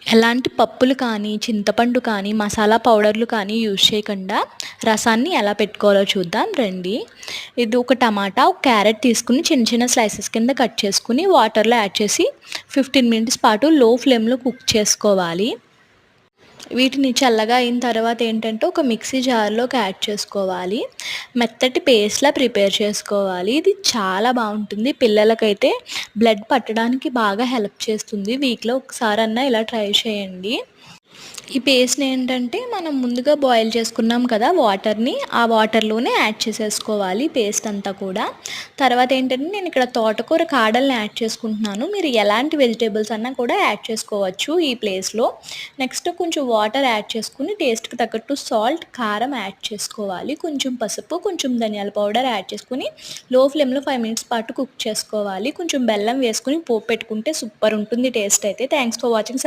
ఎలాంటి పప్పులు కానీ, చింతపండు కానీ, మసాలా పౌడర్‌లు కానీ యూజ్ చేయకుండా రసాన్ని ఎలా పెట్టుకోవాలో చూద్దాం రండి. ఇది ఒక టమాటా, ఒక క్యారెట్ తీసుకొని చిన్న చిన్న స్లైసెస్ కింద కట్ చేసుకొని వాటర్‌లో యాడ్ చేసి 15 మినిట్స్ పాటు లో ఫ్లేమ్‌లో కుక్ చేసుకోవాలి. వీటిని చల్లగా అయిన తర్వాత ఏంటంటే ఒక మిక్సీ జార్‌లోకి యాడ్ చేసుకోవాలి. మెత్తటి పేస్ట్‌లా ప్రిపేర్ చేసుకోవాలి. ఇది చాలా బావుంటుంది. పిల్లలకైతే బ్లడ్ పట్టడానికి బాగా హెల్ప్ చేస్తుంది. వీక్‌లో ఒకసారన్నా ఇలా ట్రై చేయండి. ఈ పేస్ట్‌ని ఏంటంటే మనం ముందుగా బాయిల్ చేసుకున్నాం కదా వాటర్‌ని, ఆ వాటర్‌లోనే యాడ్ చేసేసుకోవాలి పేస్ట్ అంతా కూడా. తర్వాత ఏంటంటే నేను ఇక్కడ తోటకూర కాడల్ని యాడ్ చేసుకుంటున్నాను. మీరు ఎలాంటి వెజిటబుల్స్ అన్నా కూడా యాడ్ చేసుకోవచ్చు ఈ ప్లేస్‌లో. నెక్స్ట్ కొంచెం వాటర్ యాడ్ చేసుకొని టేస్ట్‌కి తగ్గట్టు సాల్ట్, కారం యాడ్ చేసుకోవాలి. కొంచెం పసుపు, కొంచెం ధనియాల పౌడర్ యాడ్ చేసుకొని లో ఫ్లేమ్‌లో 5 మినిట్స్ పాటు కుక్ చేసుకోవాలి. కొంచెం బెల్లం వేసుకొని పోపు పెట్టుకుంటే సూపర్ ఉంటుంది టేస్ట్ అయితే. Thanks for watching.